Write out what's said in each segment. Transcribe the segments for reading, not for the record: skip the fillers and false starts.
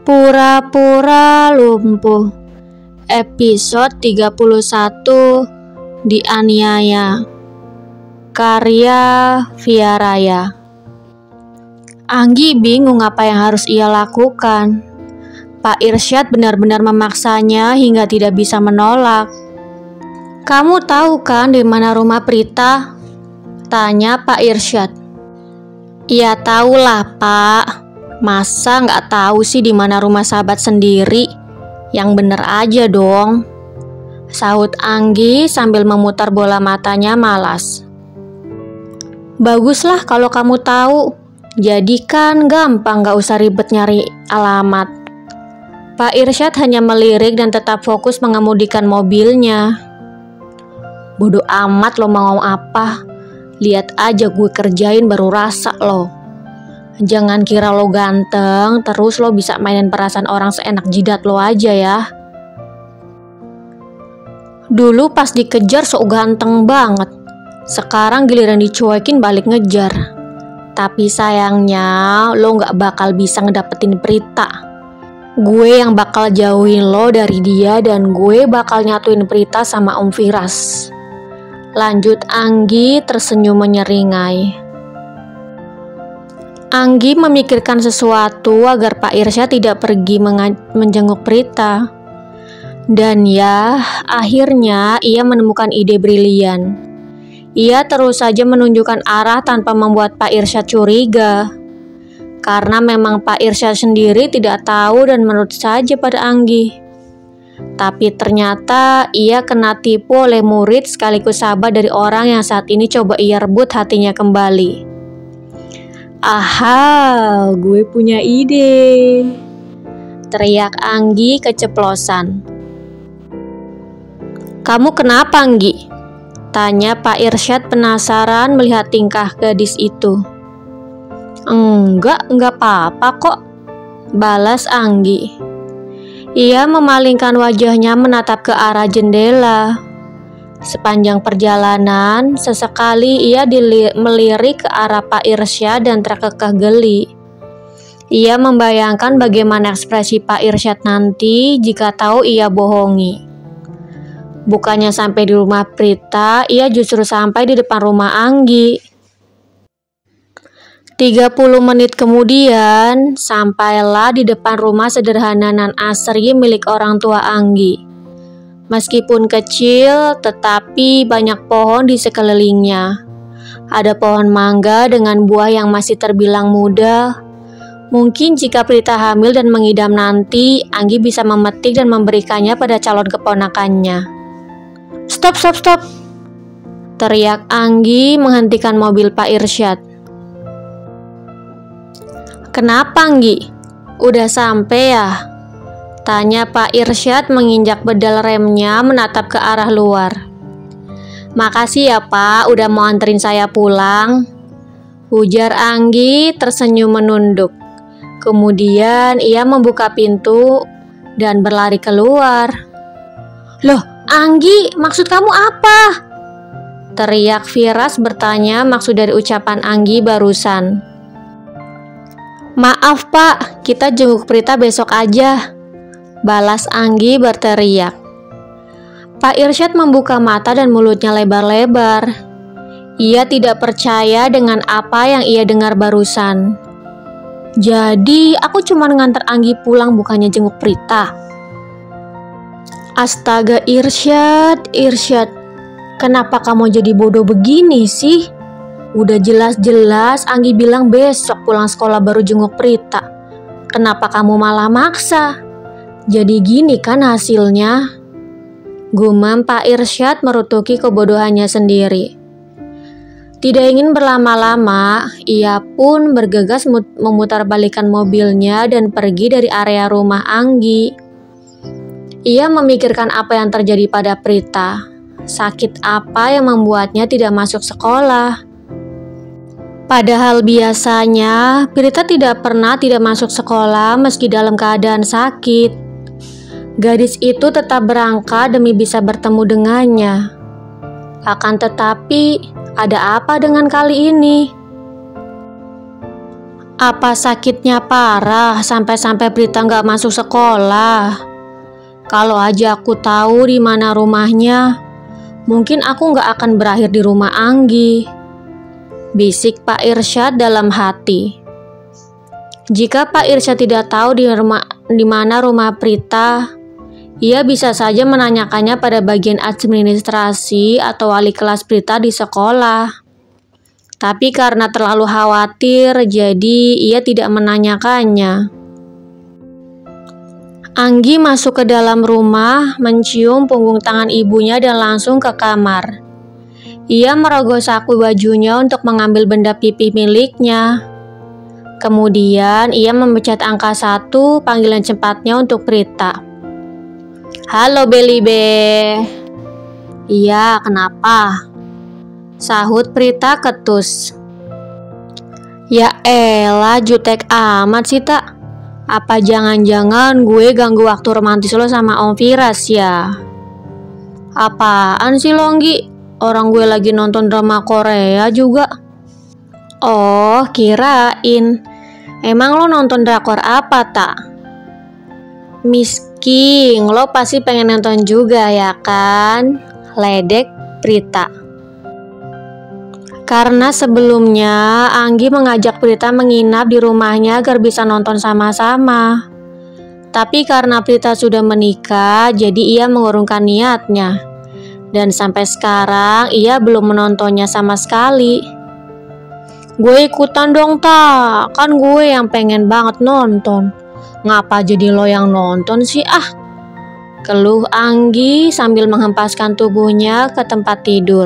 Pura-pura lumpuh. Episode 31. Dianiaya. Karya Via Raya. Anggi bingung apa yang harus ia lakukan. Pak Irsyad benar-benar memaksanya hingga tidak bisa menolak. "Kamu tahu kan di mana rumah Prita?" tanya Pak Irsyad. "Ya tahulah, Pak. Masa nggak tahu sih di mana rumah sahabat sendiri? Yang bener aja dong," sahut Anggi sambil memutar bola matanya malas. "Baguslah kalau kamu tahu. Jadi kan gampang, nggak usah ribet nyari alamat." Pak Irsyad hanya melirik dan tetap fokus mengemudikan mobilnya. "Bodoh amat lo mau ngomong apa. Lihat aja gue kerjain baru rasa lo. Jangan kira lo ganteng, terus lo bisa mainin perasaan orang seenak jidat lo aja ya. Dulu pas dikejar sok ganteng banget. Sekarang giliran dicuekin balik ngejar. Tapi sayangnya lo gak bakal bisa ngedapetin Prita. Gue yang bakal jauhin lo dari dia dan gue bakal nyatuin Prita sama Om Firas," lanjut Anggi tersenyum menyeringai. Anggi memikirkan sesuatu agar Pak Irsyad tidak pergi menjenguk Prita. Dan ya, akhirnya ia menemukan ide brilian. Ia terus saja menunjukkan arah tanpa membuat Pak Irsyad curiga. Karena memang Pak Irsyad sendiri tidak tahu dan menurut saja pada Anggi. Tapi ternyata ia kena tipu oleh murid sekaligus sahabat dari orang yang saat ini coba ia rebut hatinya kembali. "Aha, gue punya ide," teriak Anggi keceplosan. "Kamu kenapa, Anggi?" tanya Pak Irsyad penasaran melihat tingkah gadis itu. Enggak apa-apa kok," balas Anggi. Ia memalingkan wajahnya menatap ke arah jendela. Sepanjang perjalanan, sesekali ia melirik ke arah Pak Irsyad dan terkekeh geli. Ia membayangkan bagaimana ekspresi Pak Irsyad nanti jika tahu ia bohongi. Bukannya sampai di rumah Prita, ia justru sampai di depan rumah Anggi. 30 menit kemudian, sampailah di depan rumah sederhana nan asri milik orang tua Anggi. Meskipun kecil, tetapi banyak pohon di sekelilingnya. Ada pohon mangga dengan buah yang masih terbilang muda. Mungkin jika Prita hamil dan mengidam nanti, Anggi bisa memetik dan memberikannya pada calon keponakannya. Stop! Teriak Anggi menghentikan mobil Pak Irsyad. "Kenapa, Anggi? Udah sampai ya?" tanya Pak Irsyad menginjak pedal remnya menatap ke arah luar. "Makasih ya Pak, udah mau anterin saya pulang," ujar Anggi tersenyum menunduk. Kemudian ia membuka pintu dan berlari keluar. "Loh, Anggi, maksud kamu apa?" teriak Firas bertanya maksud dari ucapan Anggi barusan. "Maaf Pak, kita jenguk Prita besok aja," balas Anggi berteriak. Pak Irsyad membuka mata dan mulutnya lebar-lebar. Ia tidak percaya dengan apa yang ia dengar barusan. "Jadi aku cuma nganter Anggi pulang bukannya jenguk Prita?" Astaga Irsyad, kenapa kamu jadi bodoh begini sih? Udah jelas-jelas Anggi bilang besok pulang sekolah baru jenguk Prita. Kenapa kamu malah maksa? Jadi gini kan hasilnya?" gumam Pak Irsyad merutuki kebodohannya sendiri. Tidak ingin berlama-lama, ia pun bergegas memutarbalikkan mobilnya dan pergi dari area rumah Anggi. Ia memikirkan apa yang terjadi pada Prita. Sakit apa yang membuatnya tidak masuk sekolah? Padahal biasanya Prita tidak pernah tidak masuk sekolah meski dalam keadaan sakit. Gadis itu tetap berangkat demi bisa bertemu dengannya. Akan tetapi, ada apa dengan kali ini? Apa sakitnya parah sampai-sampai Prita nggak masuk sekolah? Kalau aja aku tahu di mana rumahnya, mungkin aku nggak akan berakhir di rumah Anggi. Bisik Pak Irsyad dalam hati. Jika Pak Irsyad tidak tahu di mana rumah Prita, ia bisa saja menanyakannya pada bagian administrasi atau wali kelas Prita di sekolah. Tapi karena terlalu khawatir, jadi ia tidak menanyakannya. Anggi masuk ke dalam rumah, mencium punggung tangan ibunya dan langsung ke kamar. Ia merogoh saku bajunya untuk mengambil benda pipi miliknya. Kemudian ia memencet angka 1 panggilan cepatnya untuk Prita. Halo Belibe. Iya, kenapa? Sahut Prita ketus. Ya elah, jutek amat sih tak. Apa jangan-jangan gue ganggu waktu romantis lo sama Om Firas ya? Apaan sih Longgi? Orang gue lagi nonton drama Korea juga. Oh, kirain. Emang lo nonton drakor apa tak? Miss King, lo pasti pengen nonton juga ya kan? Ledek Prita. Karena sebelumnya Anggi mengajak Prita menginap di rumahnya agar bisa nonton sama-sama. Tapi karena Prita sudah menikah, jadi ia mengurungkan niatnya. Dan sampai sekarang ia belum menontonnya sama sekali. Gue ikutan dong tak, kan gue yang pengen banget nonton. Ngapa jadi lo yang nonton sih ah? Keluh Anggi sambil menghempaskan tubuhnya ke tempat tidur.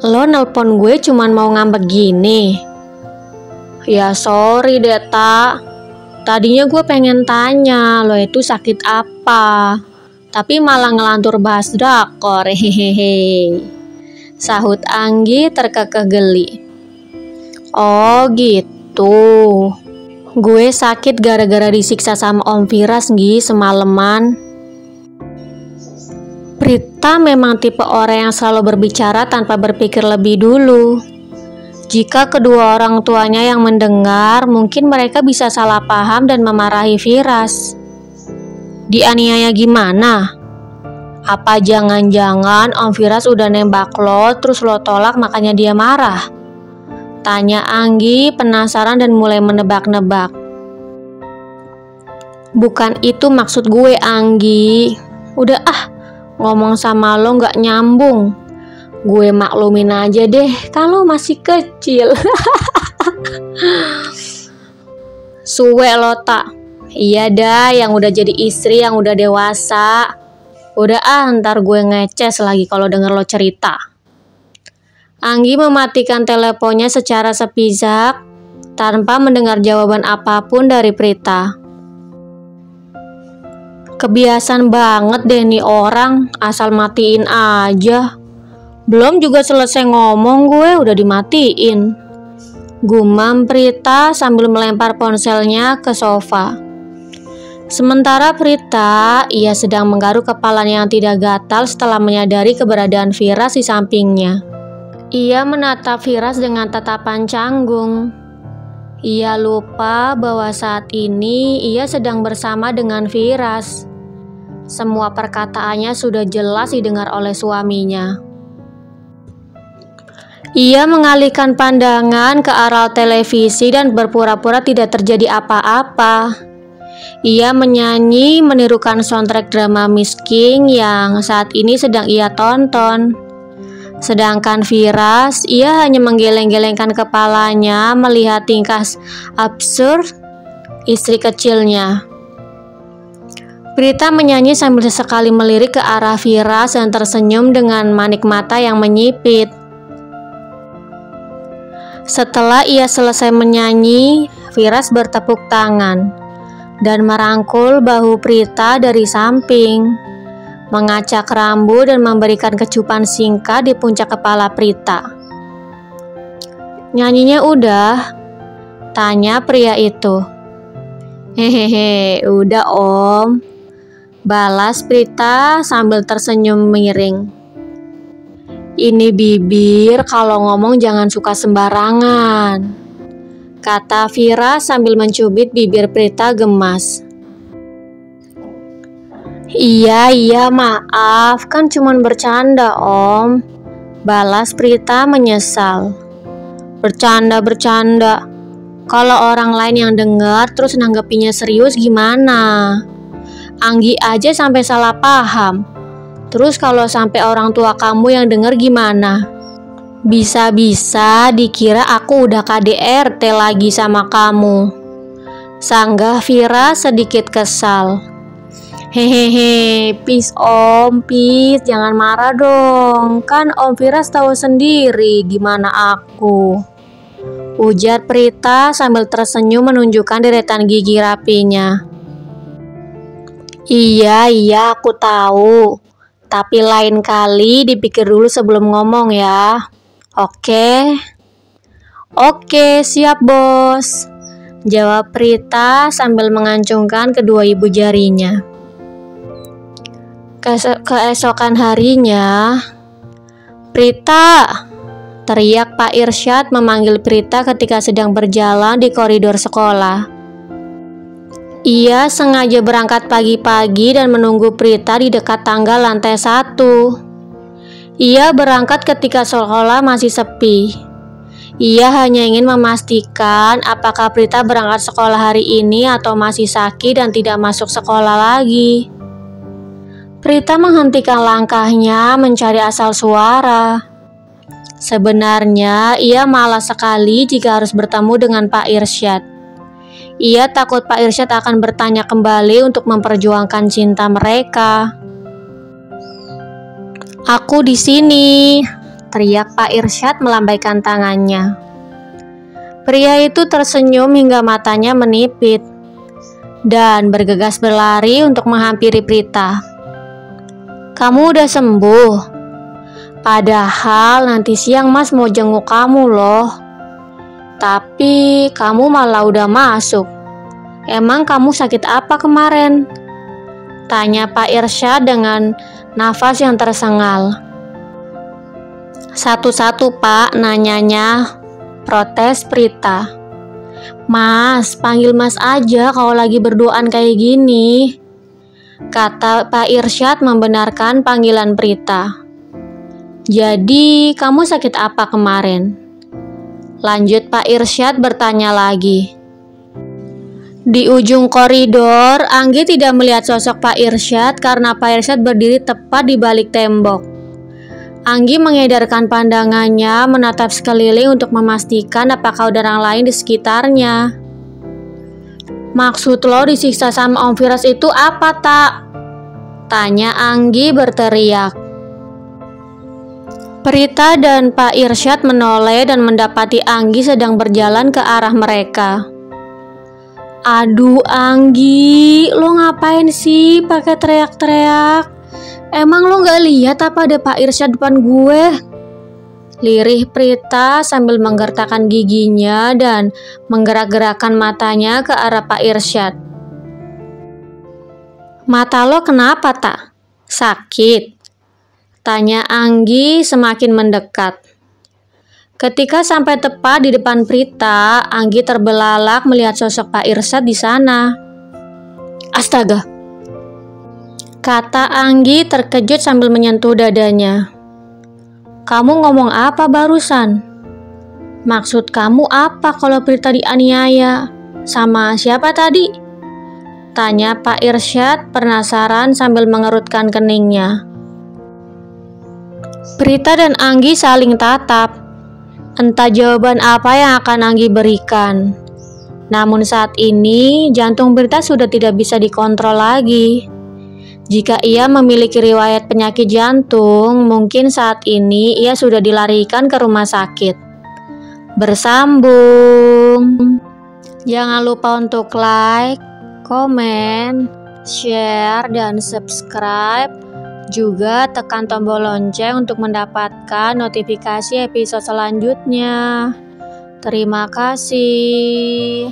Lo nelpon gue cuman mau ngambek gini? Ya sorry deh tak. Tadinya gue pengen tanya lo itu sakit apa, tapi malah ngelantur bahas drakor. Hehehe. Sahut Anggi terkekeh geli. Oh gitu. Gue sakit gara-gara disiksa sama Om Firas Gi semalaman. Prita memang tipe orang yang selalu berbicara tanpa berpikir lebih dulu. Jika kedua orang tuanya yang mendengar, mungkin mereka bisa salah paham dan memarahi Firas. Dianiaya gimana? Apa jangan-jangan Om Firas udah nembak lo, terus lo tolak makanya dia marah? Tanya Anggi penasaran dan mulai menebak-nebak. Bukan itu maksud gue Anggi. Udah ngomong sama lo gak nyambung. Gue maklumin aja deh, kalau masih kecil. Suwe lo tak. Iya dah, yang udah jadi istri, yang udah dewasa. Udah ntar gue ngeces lagi kalau denger lo cerita. Anggi mematikan teleponnya secara sepihak tanpa mendengar jawaban apapun dari Prita. Kebiasaan banget deh nih orang, asal matiin aja. Belum juga selesai ngomong gue udah dimatiin. Gumam Prita sambil melempar ponselnya ke sofa. Sementara Prita, ia sedang menggaruk kepalanya yang tidak gatal setelah menyadari keberadaan Firas di sampingnya. Ia menatap Firas dengan tatapan canggung. Ia lupa bahwa saat ini ia sedang bersama dengan Firas. Semua perkataannya sudah jelas didengar oleh suaminya. Ia mengalihkan pandangan ke arah televisi dan berpura-pura tidak terjadi apa-apa. Ia menyanyi menirukan soundtrack drama Miss King yang saat ini sedang ia tonton. Sedangkan Firas, ia hanya menggeleng-gelengkan kepalanya melihat tingkah absurd istri kecilnya. Prita menyanyi sambil sesekali melirik ke arah Firas dan tersenyum dengan manik mata yang menyipit. Setelah ia selesai menyanyi, Firas bertepuk tangan dan merangkul bahu Prita dari samping, mengacak rambut dan memberikan kecupan singkat di puncak kepala Prita. Nyanyinya udah? Tanya pria itu. Hehehe, udah om. Balas Prita sambil tersenyum miring. Ini bibir, kalau ngomong jangan suka sembarangan, kata Vira sambil mencubit bibir Prita gemas. Iya, maaf, kan cuman bercanda om, balas Prita menyesal. Bercanda. Kalau orang lain yang dengar terus nanggepinya serius gimana? Anggi aja sampai salah paham. Terus kalau sampai orang tua kamu yang denger gimana? Bisa-bisa dikira aku udah KDRT lagi sama kamu, sanggah Vira sedikit kesal. Hehehe, please om, please jangan marah dong. Kan om Vira tahu sendiri gimana aku, ujar Prita sambil tersenyum menunjukkan deretan gigi rapinya. Iya, aku tahu. Tapi lain kali dipikir dulu sebelum ngomong ya. Oke, siap bos, jawab Prita sambil mengancungkan kedua ibu jarinya. Keesokan harinya, Prita, teriak Pak Irsyad memanggil Prita ketika sedang berjalan di koridor sekolah. Ia sengaja berangkat pagi-pagi dan menunggu Prita di dekat tangga lantai 1. Ia berangkat ketika sekolah masih sepi. Ia hanya ingin memastikan apakah Prita berangkat sekolah hari ini atau masih sakit dan tidak masuk sekolah lagi. Prita menghentikan langkahnya mencari asal suara. Sebenarnya ia malas sekali jika harus bertemu dengan Pak Irsyad. Ia takut Pak Irsyad akan bertanya kembali untuk memperjuangkan cinta mereka. Aku di sini, teriak Pak Irsyad melambaikan tangannya. Pria itu tersenyum hingga matanya menipit dan bergegas berlari untuk menghampiri Prita. Kamu udah sembuh? Padahal nanti siang Mas mau jenguk kamu loh. Tapi kamu malah udah masuk. Emang kamu sakit apa kemarin? Tanya Pak Irsyad dengan nafas yang tersengal. Satu-satu Pak nanyanya, protes Prita. Mas, panggil Mas aja kalau lagi berduaan kayak gini, kata Pak Irsyad membenarkan panggilan Prita. Jadi, kamu sakit apa kemarin? Lanjut Pak Irsyad bertanya lagi. Di ujung koridor, Anggi tidak melihat sosok Pak Irsyad karena Pak Irsyad berdiri tepat di balik tembok. Anggi mengedarkan pandangannya menatap sekeliling untuk memastikan apakah ada orang lain di sekitarnya. Maksud lo disiksa sama Om Firas itu apa tak? Tanya Anggi berteriak. Prita dan Pak Irsyad menoleh dan mendapati Anggi sedang berjalan ke arah mereka. Aduh Anggi, lo ngapain sih pakai teriak-teriak? Emang lo gak lihat apa ada Pak Irsyad depan gue? Lirih Prita sambil menggertakkan giginya dan menggerak-gerakkan matanya ke arah Pak Irsyad. Mata lo kenapa tak? Sakit? Tanya Anggi semakin mendekat. Ketika sampai tepat di depan Prita, Anggi terbelalak melihat sosok Pak Irsyad di sana. Astaga, kata Anggi terkejut sambil menyentuh dadanya. Kamu ngomong apa barusan? Maksud kamu apa kalau Prita dianiaya? Sama siapa tadi? Tanya Pak Irsyad penasaran sambil mengerutkan keningnya. Prita dan Anggi saling tatap. Entah jawaban apa yang akan Anggi berikan. Namun saat ini jantung Prita sudah tidak bisa dikontrol lagi. Jika ia memiliki riwayat penyakit jantung, mungkin saat ini ia sudah dilarikan ke rumah sakit. Bersambung. Jangan lupa untuk like, komen, share, dan subscribe. Juga tekan tombol lonceng untuk mendapatkan notifikasi episode selanjutnya. Terima kasih.